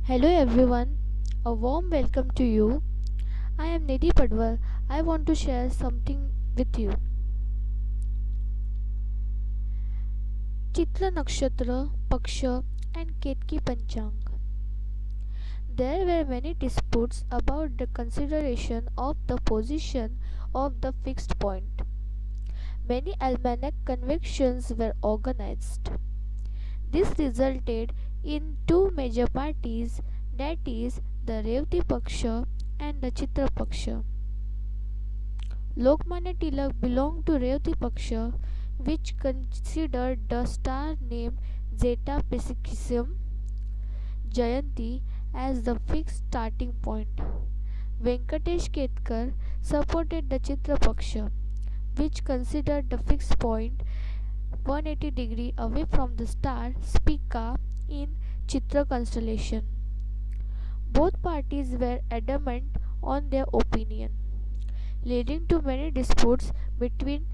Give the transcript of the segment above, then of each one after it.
Hello everyone, a warm welcome to you. I am Nidhi Padwar. I want to share something with you. Chitra Nakshatra, Paksha, and Ketki Panchang. There were many disputes about the consideration of the position of the fixed point. Many almanac conventions were organized. This resulted in two major parties, that is, the Revati Paksha and the Chitra Paksha. Lokmanya Tilak belonged to Revati Paksha, which considered the star named Zeta Piscicum Jayanti as the fixed starting point. Venkatesh Ketkar supported the Chitra Paksha, which considered the fixed point 180 degrees away from the star Spica in Chitra constellation. Both parties were adamant on their opinion, leading to many disputes between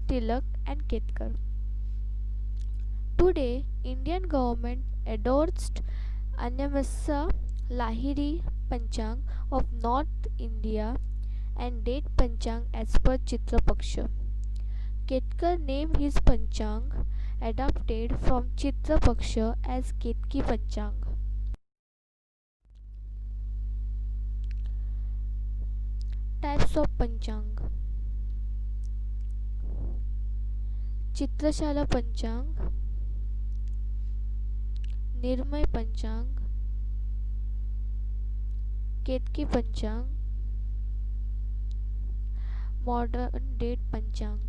Tilak and Ketkar. Today, Indian government endorsed Anyamasa Lahiri Panchang of North India and date Panchang as per Chitra Paksha. Ketkar named his Panchang adapted from Chitra Paksha as Ketki Panchang. Types of Panchang: Chitrashala Panchang, Nirmay Panchang, Ketki Panchang, Modern Date Panchang.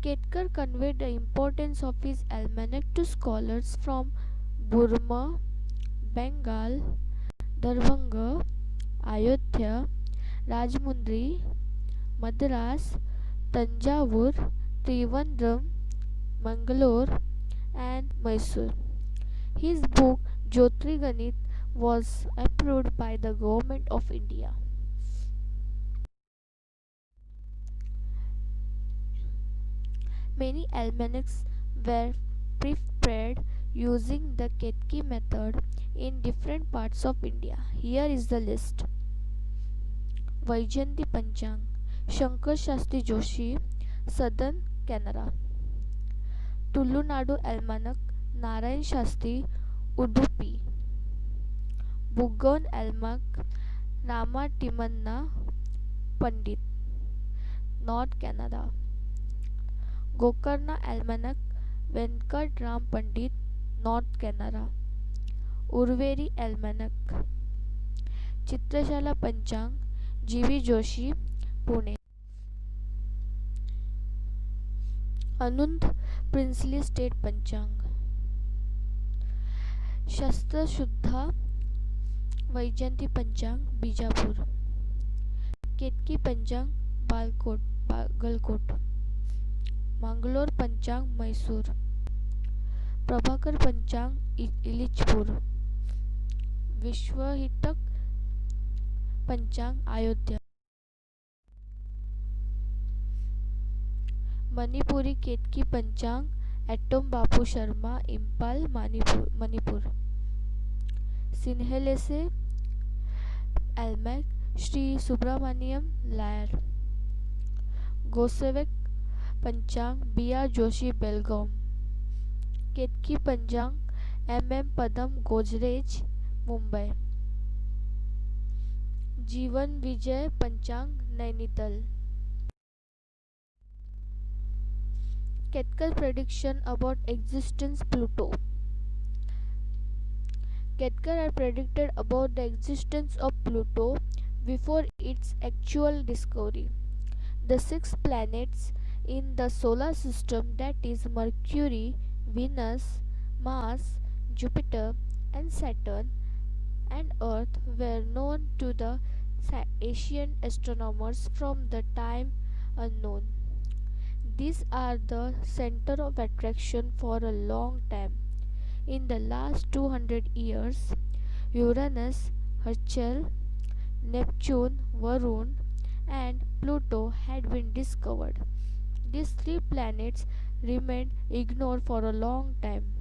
Ketkar conveyed the importance of his almanac to scholars from Burma, Bengal, Darbhanga, Ayodhya, Rajmundry, Madras, Tanjavur, Trivandrum, Mangalore, and Mysore. His book Jyotirganit was approved by the Government of India. Many almanacs were prepared using the Ketki method in different parts of India. Here is the list. Vaijayanti Panchang, Shankar Shastri Joshi, Southern Canara. Tulunadu Almanac, Narayan Shastri, Udupi. Bhugan Almanac, Rama Timanna Pandit, North Canada. Gokarna Almanac, Venkat Ram Pandit, North Canara. Urveri Almanac, Chitrashala Panchang, G.V. Joshi, Pune. Anund Princely State Panchang, Shastra Shuddha Vaijayanti Panchang, Bijapur. Ketki Panchang, Bagalkot. Mangalore Panchang, Mysore. Prabhakar Panchang, Ilichpur. Vishwahitak Panchang, Ayodhya. Manipuri Ketki Panchang, Atom Bapu Sharma, Impal, Manipur. Sinhalese Almac, Sri Subramaniam Lair. Gosevek Panchang, B.R. Joshi, Belgaum. Ketki Panchang, M.M. Padam Gojrej, Mumbai. Jeevan Vijay Panchang, Nainital. Ketkar prediction about existence Pluto. Ketkar had predicted about the existence of Pluto before its actual discovery. The six planets in the solar system, that is Mercury, Venus, Mars, Jupiter, and Saturn, and Earth, were known to the ancient astronomers from the time unknown. These are the center of attraction for a long time. In the last 200 years, Uranus, Herschel, Neptune, Varun, and Pluto had been discovered. These three planets remained ignored for a long time.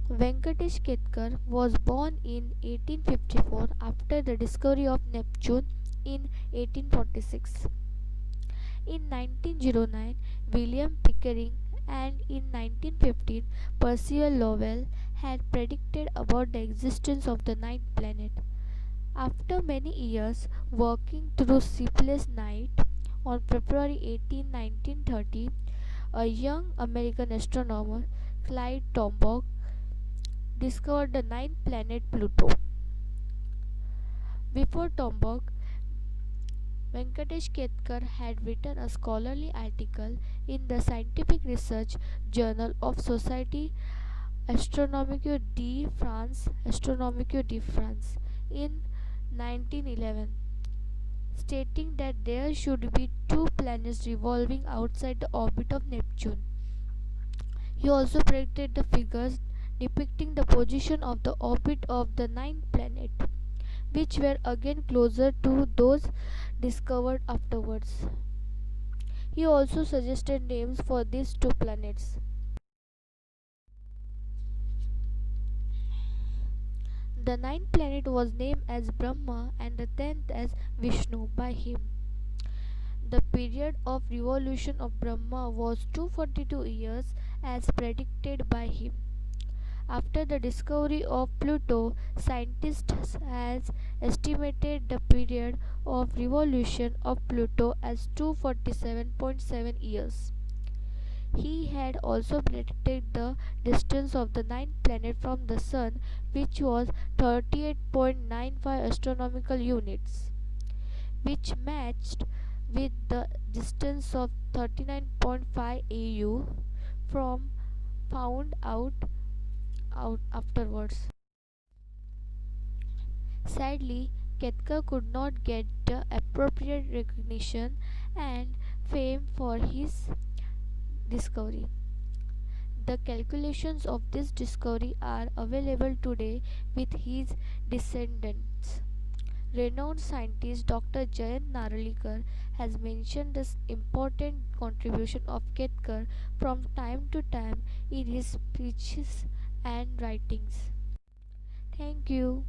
Venkatesh Ketkar was born in 1854 after the discovery of Neptune in 1846. In 1909, William Pickering and in 1915, Percival Lowell had predicted about the existence of the ninth planet. After many years working through sleepless night, on February 18, 1930, a young American astronomer, Clyde Tombaugh, discovered the ninth planet Pluto. Before Tombaugh, Venkatesh Ketkar had written a scholarly article in the Scientific Research Journal of Société Astronomique de France, Astronomique de France, in 1911, stating that there should be two planets revolving outside the orbit of Neptune. He also predicted the figures depicting the position of the orbit of the ninth planet, which were again closer to those discovered afterwards. He also suggested names for these two planets. The ninth planet was named as Brahma and the tenth as Vishnu by him. The period of revolution of Brahma was 242 years as predicted by him. After the discovery of Pluto, scientists has estimated the period of revolution of Pluto as 247.7 years. He had also predicted the distance of the ninth planet from the Sun, which was 38.95 astronomical units, which matched with the distance of 39.5 AU from found out afterwards. Sadly, Ketka could not get the appropriate recognition and fame for his discovery. The calculations of this discovery are available today with his descendants. Renowned scientist Dr. Jayant Narlikar has mentioned this important contribution of Ketkar from time to time in his speeches and writings. Thank you.